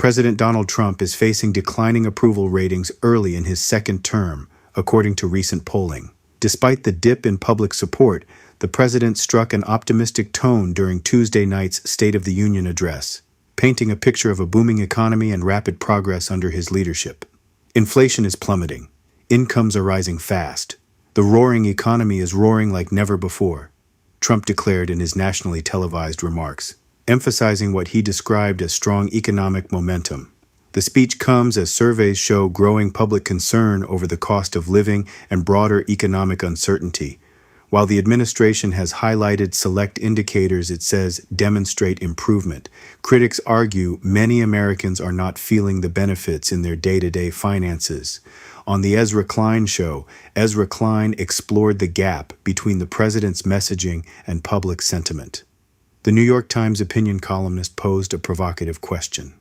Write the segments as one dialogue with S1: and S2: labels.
S1: President Donald Trump is facing declining approval ratings early in his second term, according to recent polling. Despite the dip in public support, the president struck an optimistic tone during Tuesday night's State of the Union address, painting a picture of a booming economy and rapid progress under his leadership. Inflation is plummeting. Incomes are rising fast. The roaring economy is roaring like never before, Trump declared in his nationally televised remarks, emphasizing what he described as strong economic momentum. The speech comes as surveys show growing public concern over the cost of living and broader economic uncertainty. While the administration has highlighted select indicators it says demonstrate improvement, critics argue many Americans are not feeling the benefits in their day-to-day finances. On the Ezra Klein show, Ezra Klein explored the gap between the president's messaging and public sentiment. The New York Times opinion columnist posed a provocative question.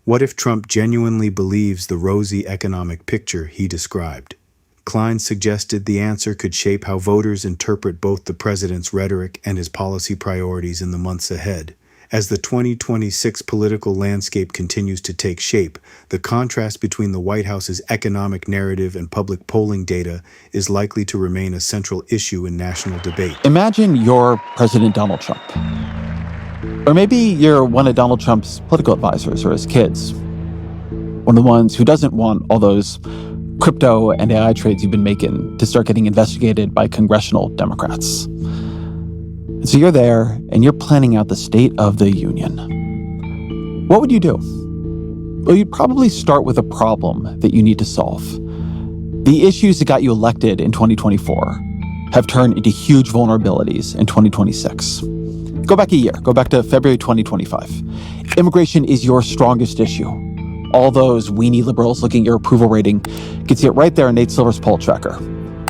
S1: What if Trump genuinely believes the rosy economic picture he described? Klein suggested the answer could shape how voters interpret both the president's rhetoric and his policy priorities in the months ahead. As the 2026 political landscape continues to take shape, the contrast between the White House's economic narrative and public polling data is likely to remain a central issue in national debate.
S2: Imagine you're President Donald Trump. Or maybe you're one of Donald Trump's political advisors or his kids. One of the ones who doesn't want all those crypto and AI trades you've been making to start getting investigated by congressional Democrats. And so you're there and you're planning out the State of the Union. What would you do? Well, you'd probably start with a problem that you need to solve. The issues that got you elected in 2024 have turned into huge vulnerabilities in 2026. Go back a year, go back to February 2025. Immigration is your strongest issue. All those weenie liberals looking at your approval rating can see it right there in Nate Silver's poll tracker.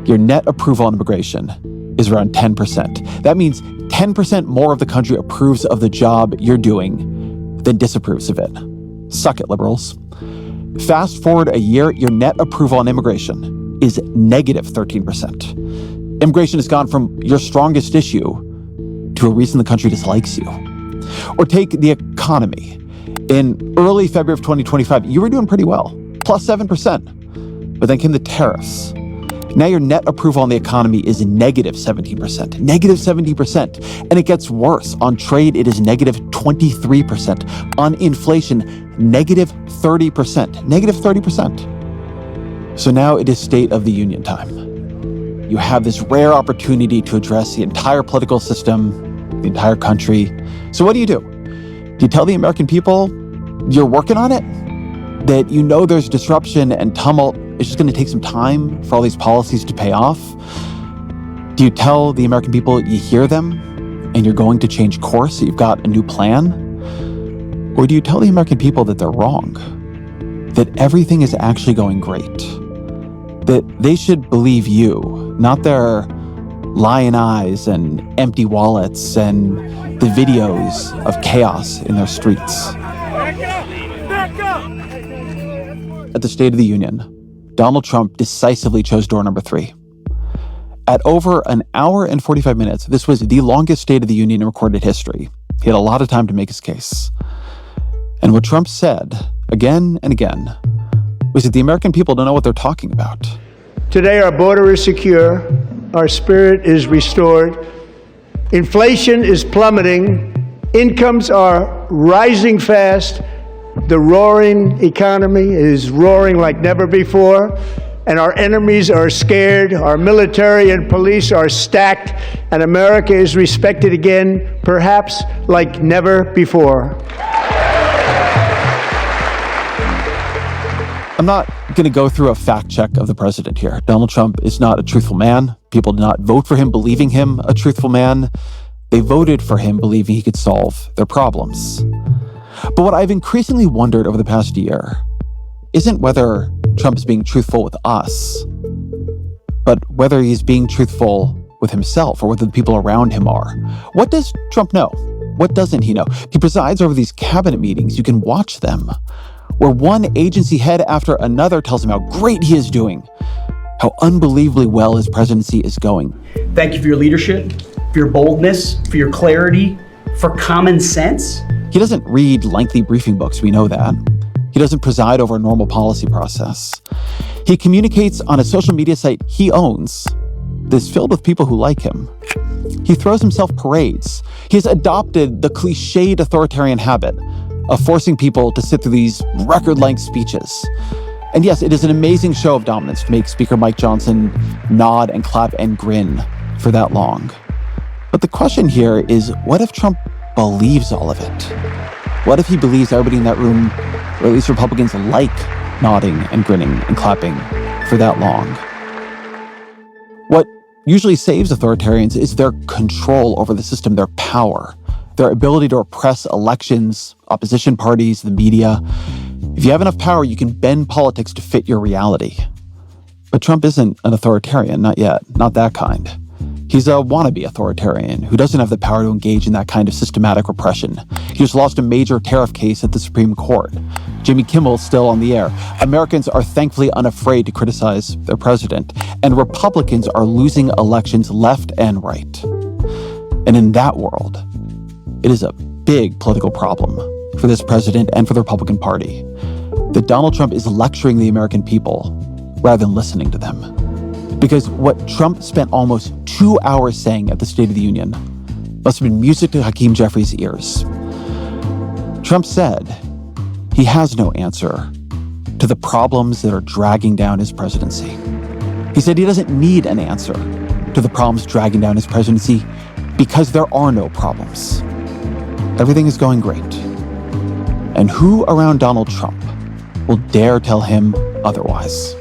S2: Your net approval on immigration is around 10%. That means 10% more of the country approves of the job you're doing than disapproves of it. Suck it, liberals. Fast forward a year, your net approval on immigration is negative 13%. Immigration has gone from your strongest issue to a reason the country dislikes you. Or take the economy. In early February of 2025, you were doing pretty well, plus 7%. But then came the tariffs. Now your net approval on the economy is negative 17%. Negative 17%. And it gets worse. On trade, it is negative 23%. On inflation, negative 30%. Negative 30%. So now it is State of the Union time. You have this rare opportunity to address the entire political system, the entire country. So what do? Do you tell the American people you're working on it? That you know there's disruption and tumult, it's just going to take some time for all these policies to pay off? Do you tell the American people you hear them and you're going to change course, that you've got a new plan? Or do you tell the American people that they're wrong? That everything is actually going great? That they should believe you, not their lying eyes and empty wallets and the videos of chaos in their streets. At the State of the Union, Donald Trump decisively chose door number 3. At over an hour and 45 minutes, this was the longest State of the Union in recorded history. He had a lot of time to make his case. And what Trump said, again and again, was that the American people don't know what they're talking about.
S3: Today, our border is secure. Our spirit is restored. Inflation is plummeting. Incomes are rising fast. The roaring economy is roaring like never before. And our enemies are scared. Our military and police are stacked. And America is respected again, perhaps like never before.
S2: I'm not going to go through a fact check of the president here. Donald Trump is not a truthful man. People did not vote for him believing him a truthful man. They voted for him believing he could solve their problems. But what I've increasingly wondered over the past year isn't whether Trump is being truthful with us, but whether he's being truthful with himself or whether the people around him are. What does Trump know? What doesn't he know? He presides over these cabinet meetings. You can watch them, where one agency head after another tells him how great he is doing, how unbelievably well his presidency is going.
S4: Thank you for your leadership, for your boldness, for your clarity, for common sense,
S2: He doesn't read lengthy briefing books, we know that. He doesn't preside over a normal policy process. He communicates on a social media site he owns that's filled with people who like him. He throws himself parades. He has adopted the cliched authoritarian habit of forcing people to sit through these record-length speeches. And yes, it is an amazing show of dominance to make Speaker Mike Johnson nod and clap and grin for that long. But the question here is, what if Trump believes all of it? What if he believes everybody in that room, or at least Republicans, like nodding and grinning and clapping for that long? What usually saves authoritarians is their control over the system, their power, their ability to oppress elections, opposition parties, the media. If you have enough power, you can bend politics to fit your reality. But Trump isn't an authoritarian, not yet, not that kind. He's a wannabe authoritarian who doesn't have the power to engage in that kind of systematic repression. He just lost a major tariff case at the Supreme Court. Jimmy Kimmel's still on the air. Americans are thankfully unafraid to criticize their president, and Republicans are losing elections left and right. And in that world, it is a big political problem for this president and for the Republican Party that Donald Trump is lecturing the American people rather than listening to them. Because what Trump spent almost 2 hours saying at the State of the Union must have been music to Hakeem Jeffries' ears. Trump said he has no answer to the problems that are dragging down his presidency. He said he doesn't need an answer to the problems dragging down his presidency because there are no problems. Everything is going great. And who around Donald Trump will dare tell him otherwise?